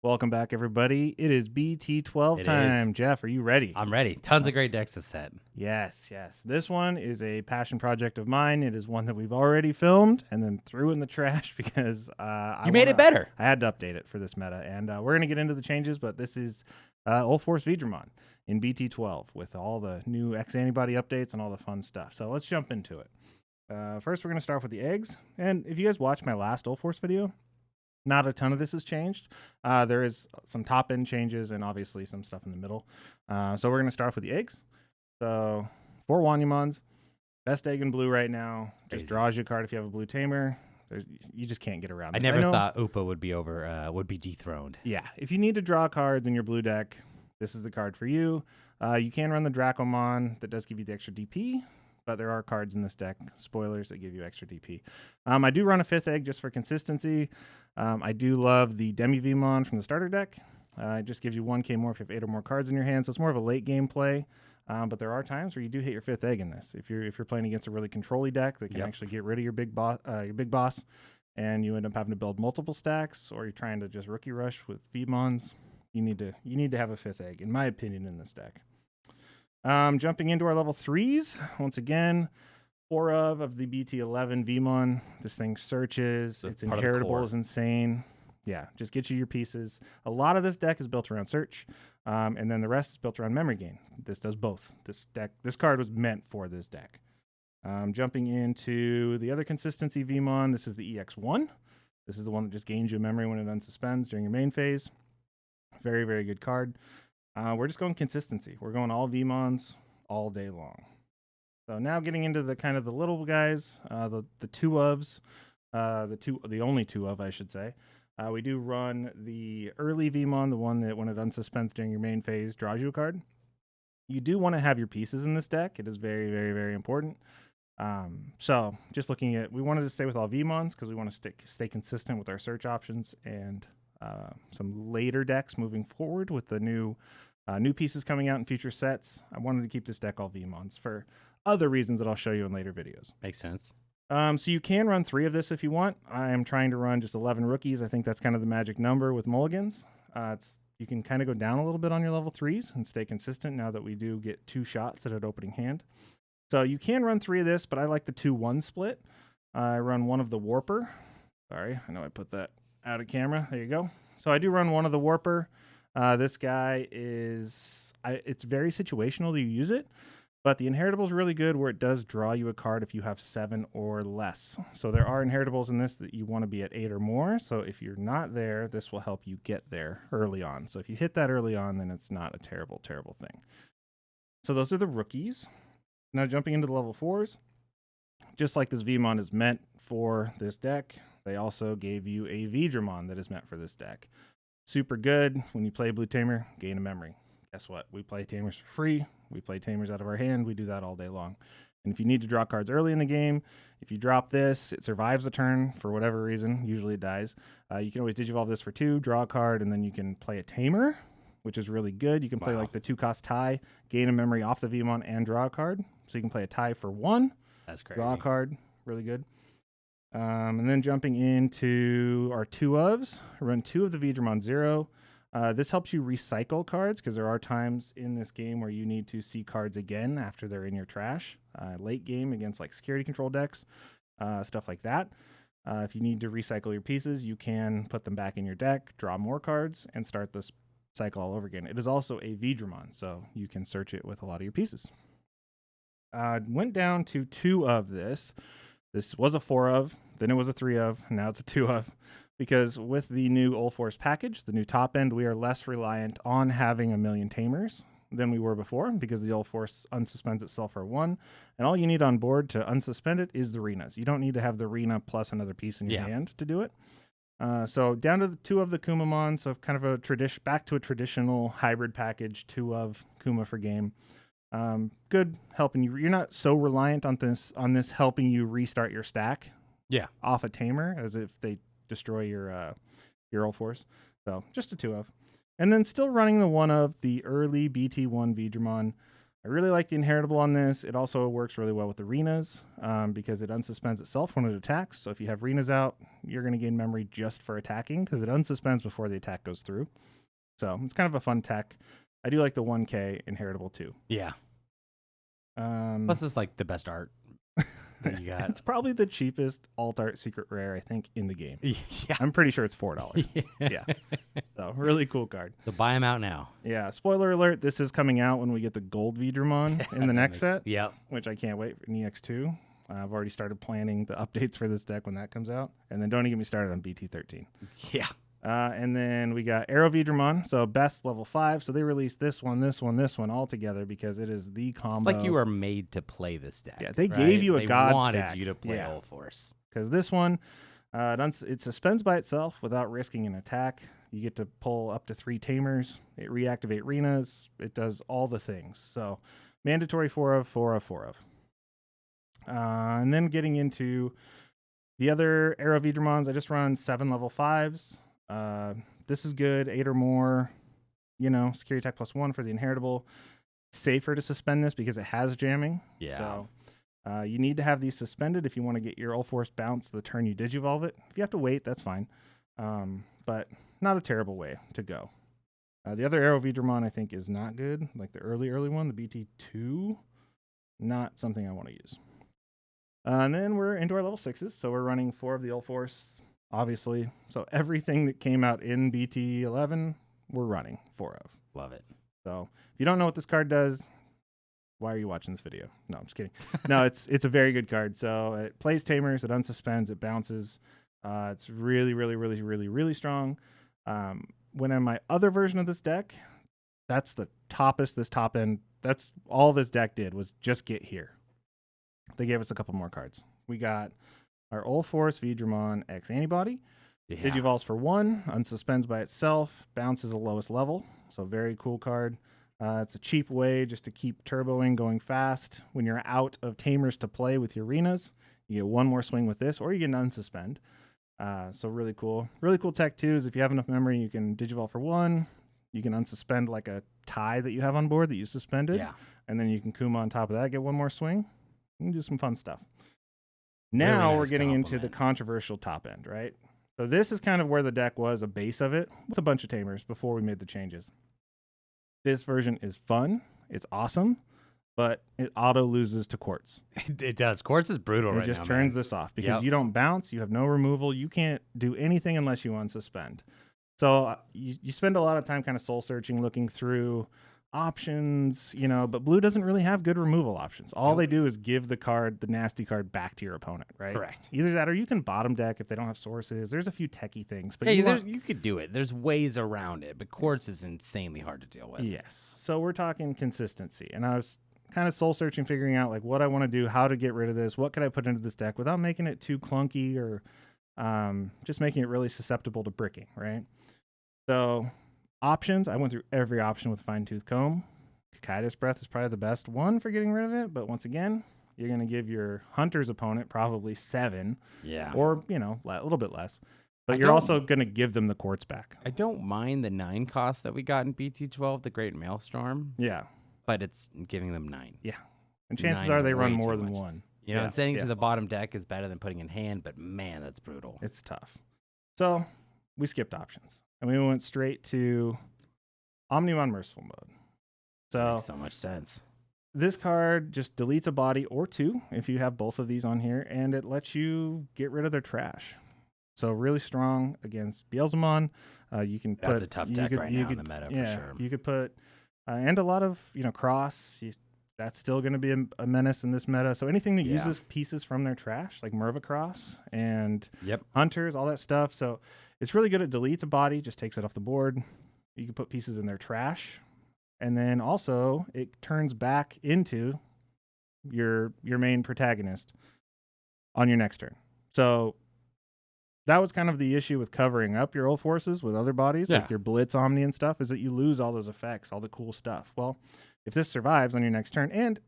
Welcome back, everybody. It is BT12 It time. is. Jeff, are you ready? I'm ready. Tons of great decks to set. Yes. This one is a passion project of mine. It is one that we've already filmed and then threw in the trash because You made it better. I had to update it for this meta, and we're going to get into the changes, but this is UlforceVeedramon in BT12 with all the new X antibody updates and all the fun stuff. So let's jump into it. First, we're going to start with the eggs, and if you guys watched my last Ulforce video, not a ton of this has changed. There is some top end changes and obviously some stuff in the middle. So we're going to start off with the eggs. So 4 Wanyamons, best egg in blue right now. Just draws you a card if you have a blue tamer. You just can't get around this. I never thought Upa would be dethroned. Yeah, if you need to draw cards in your blue deck, this is the card for you. You can run the Dracomon that does give you the extra DP, but there are cards in this deck, spoilers, that give you extra DP. I do run a 5th egg just for consistency. I do love the Demi-Vmon from the starter deck. It just gives you 1k more if you have 8 or more cards in your hand, so it's more of a late game play. But there are times where you do hit your 5th egg in this. If you're playing against a really control-y deck that can actually get rid of your big boss, and you end up having to build multiple stacks, or you're trying to just rookie rush with Vmons, you need to have a 5th egg, in my opinion, in this deck. Jumping into our level 3s, once again, 4 of the BT11 Vmon. This thing searches. Its inheritable is insane. Yeah, just get you your pieces. A lot of this deck is built around search, and then the rest is built around memory gain. This does both. This card was meant for this deck. Jumping into the other consistency Vmon, this is the EX1. This is the one that just gains you memory when it unsuspends during your main phase. Very, very good card. We're just going consistency. We're going all Vmons all day long. So now getting into the kind of the little guys, the two ofs, the only two of, I should say. We do run the early Vmon, the one that when it unsuspends during your main phase draws you a card. You do want to have your pieces in this deck. It is very, very, very important. So just looking at, we wanted to stay with all Vmons because we want to stay consistent with our search options and some later decks moving forward with the new pieces coming out in future sets. I wanted to keep this deck all Vmons for other reasons that I'll show you in later videos. Makes sense. So you can run 3 of this if you want. I am trying to run just 11 rookies. I think that's kind of the magic number with mulligans. You can kind of go down a little bit on your level 3s and stay consistent now that we do get 2 shots at an opening hand. So you can run 3 of this, but I like the 2-1 split. I run 1 of the Warper. Sorry, I know I put that out of camera. There you go. So I do run 1 of the Warper. This guy it's very situational that you use it, but the inheritable is really good where it does draw you a card if you have 7 or less. So there are inheritables in this that you want to be at 8 or more. So if you're not there, this will help you get there early on. So if you hit that early on, then it's not a terrible, terrible thing. So those are the rookies. Now jumping into the level 4s, just like this Vmon is meant for this deck, they also gave you a Veedramon that is meant for this deck. Super good. When you play Blue Tamer, gain a memory. Guess what? We play Tamers for free. We play Tamers out of our hand. We do that all day long. And if you need to draw cards early in the game, if you drop this, it survives the turn for whatever reason. Usually it dies. You can always Digivolve this for 2, draw a card, and then you can play a Tamer, which is really good. You can play like the 2-cost tie, gain a memory off the Vmon, and draw a card. So you can play a tie for 1. That's crazy. Draw a card. Really good. And then jumping into our 2 ofs, run 2 of the Veedramon 0. This helps you recycle cards because there are times in this game where you need to see cards again after they're in your trash. Late game against like security control decks, stuff like that. If you need to recycle your pieces, you can put them back in your deck, draw more cards, and start this cycle all over again. It is also a Veedramon, so you can search it with a lot of your pieces. Went down to 2 of this. This was a 4 of, then it was a 3 of, and now it's a 2 of. Because with the new Ulforce package, the new top end, we are less reliant on having a million Tamers than we were before because the Ulforce unsuspends itself for 1. And all you need on board to unsuspend it is the Renas. You don't need to have the Rena plus another piece in your hand to do it. So down to the 2 of the Kumamon, so kind of back to a traditional hybrid package, 2 of Kuma for game. Good helping you. You're not so reliant on this helping you restart your stack. Off a Tamer as if they destroy your Ulforce. So just a 2 of. And then still running the 1 of the early BT1 Veedramon. I really like the inheritable on this. It also works really well with arenas because it unsuspends itself when it attacks. So if you have arenas out, you're going to gain memory just for attacking because it unsuspends before the attack goes through. So it's kind of a fun tech. I do like the 1K inheritable too. Yeah. Plus, it's like the best art that you got. It's probably the cheapest alt art secret rare, I think, in the game. Yeah. I'm pretty sure it's $4. Yeah. So really cool card. So buy them out now. Yeah. Spoiler alert, this is coming out when we get the gold Veedramon in the next set. Yep. Which I can't wait for in EX2. I've already started planning the updates for this deck when that comes out. And then don't even get me started on BT13. Yeah. And then we got Arrow Veedramon, so best level 5. So they released this one all together because it is the combo. It's like you were made to play this deck. Yeah, they right? gave you a they god wanted stack. you to play Yeah. Ulforce. Because this one, it suspends by itself without risking an attack. You get to pull up to 3 Tamers. It reactivate arenas. It does all the things. So mandatory 4 of, 4 of, 4 of. And then getting into the other Arrow Veedramons, I just run 7 level 5s. This is good, 8 or more. You know, security attack +1 for the inheritable. Safer to suspend this because it has jamming. Yeah. So you need to have these suspended if you want to get your Ulforce bounce the turn you digivolve it. If you have to wait, that's fine. But not a terrible way to go. The other Arrow Veedramon I think is not good. Like the early one, the BT2, not something I want to use. And then we're into our level 6s. So we're running 4 of the Ulforce, obviously. So everything that came out in BT11, we're running 4 of. Love it. So if you don't know what this card does, why are you watching this video? No, I'm just kidding. No, it's a very good card. So it plays Tamers, it unsuspends, it bounces. It's really, really, really, really, really strong. When in my other version of this deck, that's the toppest, this top end. That's all this deck did was just get here. They gave us a couple more cards. We got our UlforceVeedramon X Antibody. Yeah. Digivolves for 1, unsuspends by itself, bounces the lowest level. So very cool card. It's a cheap way just to keep turboing, going fast. When you're out of Tamers to play with your arenas, you get 1 more swing with this, or you get an unsuspend. So really cool. Really cool tech too is if you have enough memory, you can Digivolve for 1. You can unsuspend like a tie that you have on board that you suspended. Yeah. And then you can Kuma on top of that, get 1 more swing. You can do some fun stuff. Now Really we're nice getting into the compliment. controversial top end, right? So this is kind of where the deck was, a base of it, with a bunch of Tamers before we made the changes. This version is fun. It's awesome. But it auto loses to Quartz. It does. Quartz is brutal right now. It just turns man. this off because Yep. you don't bounce, you have no removal, you can't do anything unless you unsuspend. So you spend a lot of time kind of soul searching, looking through options, you know, but blue doesn't really have good removal options. All Nope. they do is give the card, the nasty card, back to your opponent, right? Correct. Either that or you can bottom deck if they don't have sources. There's a few techie things, but Yeah, you could do it. There's ways around it, but Quartz is insanely hard to deal with. Yes. So we're talking consistency. And I was kind of soul searching, figuring out like what I want to do, how to get rid of this, what could I put into this deck without making it too clunky or just making it really susceptible to bricking, right? So options, I went through every option with a fine-tooth comb. Kaitis Breath is probably the best one for getting rid of it, but once again, you're going to give your hunter's opponent probably 7 Yeah. or, you know, a little bit less. But I you're don't- also going to give them the Quartz back. I don't mind the 9 cost that we got in BT12, the Great Maelstrom, Yeah. but it's giving them 9. Yeah. And chances Nine's are they run way more too than much. 1. You know, Yeah, and sending yeah. to the bottom deck is better than putting in hand, but man, that's brutal. It's tough. So we skipped options and we went straight to Omnimon Merciful mode. So Makes so much sense. this card just deletes a body or 2 if you have both of these on here, and it lets you get rid of their trash. So really strong against Beelzemon. You can put That's a tough deck right now in the meta for sure. You could put and a lot of cross. That's still going to be a menace in this meta. So anything that Yeah. uses pieces from their trash, like Merva Cross and Yep. Hunters, all that stuff. So it's really good at deletes a body, just takes it off the board. You can put pieces in their trash. And then also it turns back into your main protagonist on your next turn. So that was kind of the issue with covering up your old forces with other bodies, Yeah. like your Blitz, Omni, and stuff, is that you lose all those effects, all the cool stuff. Well, if this survives on your next turn, and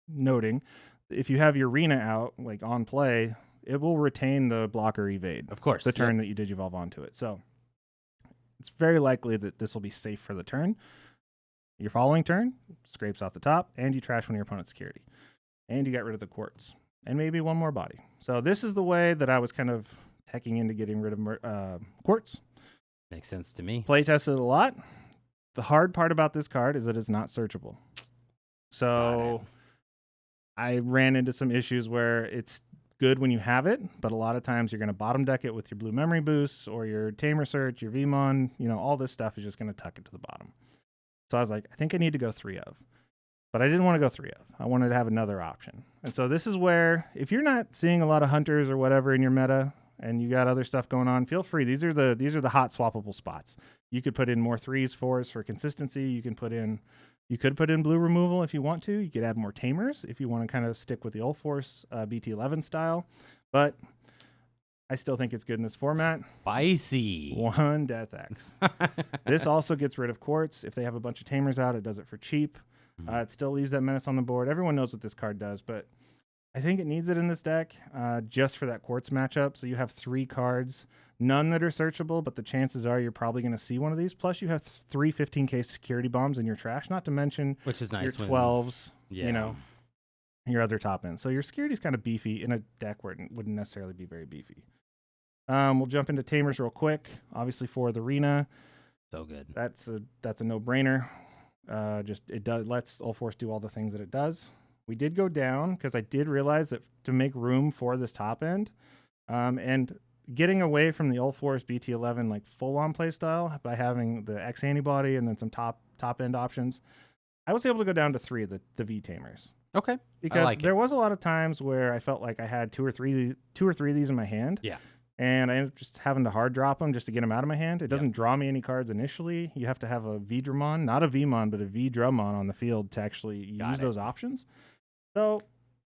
noting, if you have your Arena out, like on play, it will retain the blocker evade, Of course. the turn that you digivolve onto it. So it's very likely that this will be safe for the turn. Your following turn, scrapes off the top, and you trash one of your opponent's security. And you got rid of the quartz. And maybe one more body. So this is the way that I was kind of teching into getting rid of quartz. Makes sense to me. Play tested a lot. The hard part about this card is that it's not searchable. So I ran into some issues where it's good when you have it, but a lot of times you're going to bottom deck it with your blue memory boosts or your Tamer search, your Vmon, all this stuff is just going to tuck it to the bottom. So I was like, I think I need to go 3 of. But I didn't want to go 3 of. I wanted to have another option. And so this is where, if you're not seeing a lot of hunters or whatever in your meta and you got other stuff going on, feel free. These are the hot swappable spots. You could put in more 3s, 4s for consistency. You could put in blue removal if you want to. You could add more Tamers if you want to kind of stick with the Ulforce BT11 style. But I still think it's good in this format. Spicy. 1 Death X. This also gets rid of quartz. If they have a bunch of Tamers out, it does it for cheap. It still leaves that menace on the board. Everyone knows what this card does, but I think it needs it in this deck just for that quartz matchup. So you have 3 cards, none that are searchable, but the chances are you're probably going to see one of these. Plus you have 3 15K security bombs in your trash, not to mention which is nice, your 12s, yeah. Your other top end. So your security is kind of beefy in a deck where it wouldn't necessarily be very beefy. We'll jump into Tamers real quick. Obviously for the arena. So good. That's a no-brainer. It lets Ulforce do all the things that it does. We did go down because I did realize that to make room for this top end, and getting away from the Ulforce BT11 like full-on playstyle by having the X antibody and then some top end options, I was able to go down to 3 of the V Tamers. Okay, because there was a lot of times where I felt like I had two or three of these in my hand. Yeah. And I ended up just having to hard drop them just to get them out of my hand. It doesn't draw me any cards initially. You have to have a Veedramon, not a Vmon, but a Veedramon on the field to actually use those options. So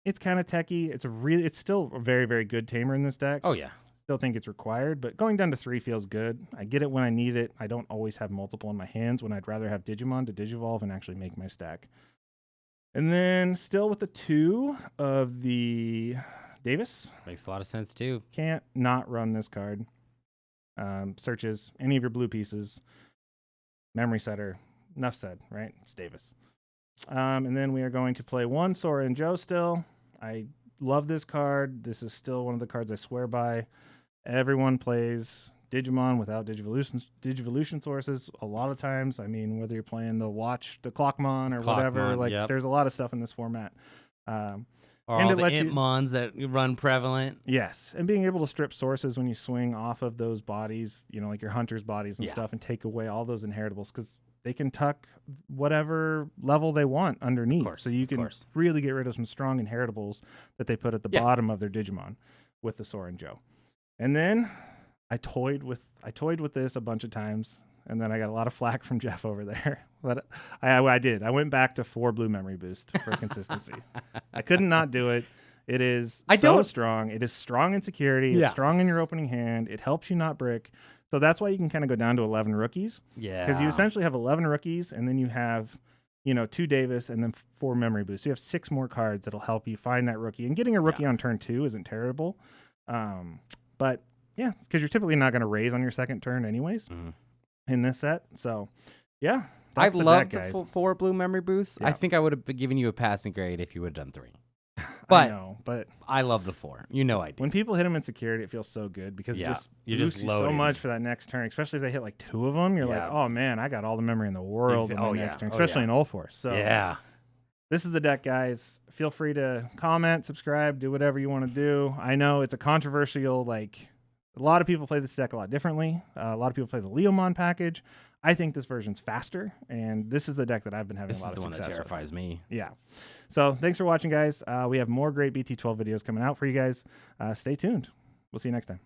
it's kind of techy. It's still a very, very good Tamer in this deck. Oh, yeah. Still think it's required, but going down to 3 feels good. I get it when I need it. I don't always have multiple in my hands when I'd rather have Digimon to Digivolve and actually make my stack. And then still with the 2 of the Davis. Makes a lot of sense too. Can't not run this card. Searches any of your blue pieces. Memory setter. Enough said, right? It's Davis. And then we are going to play 1 Sora and Joe still. I love this card. This is still one of the cards I swear by. Everyone plays Digimon without Digivolution sources a lot of times. I mean, whether you're playing the Clockmon or whatever, there's a lot of stuff in this format. Or all the Intmons that run prevalent. Yes, and being able to strip sources when you swing off of those bodies, like your hunter's bodies and stuff, and take away all those inheritables, because they can tuck whatever level they want underneath. So you can really get rid of some strong inheritables that they put at the bottom of their Digimon with the Sora and Joe. And then I toyed with this a bunch of times, and then I got a lot of flack from Jeff over there. But I did. I went back to 4 blue memory boost for consistency. I couldn't not do it. It is strong. It is strong in security. It's strong in your opening hand. It helps you not brick. So that's why you can kind of go down to 11 rookies. Yeah. Because you essentially have 11 rookies, and then you have, 2 Davis, and then 4 memory boosts. So you have 6 more cards that'll help you find that rookie. And getting a rookie on turn 2 isn't terrible. But yeah, because you're typically not going to raise on your second turn anyways in this set. So yeah. I love the 4 blue memory boosts. Yeah. I think I would have given you a passing grade if you would have done 3. But I know, but I love the 4. I do. When people hit them in security, it feels so good because it just boosts you so much for that next turn. Especially if they hit like 2 of them, you're like, oh man, I got all the memory in the world in the next turn. Especially in Ulforce. So this is the deck, guys. Feel free to comment, subscribe, do whatever you want to do. I know it's a controversial, a lot of people play this deck a lot differently. A lot of people play the Leomon package. I think this version's faster, and this is the deck that I've been having a lot of success with. This is the one that terrifies me. Yeah. So thanks for watching, guys. We have more great BT12 videos coming out for you guys. Stay tuned. We'll see you next time.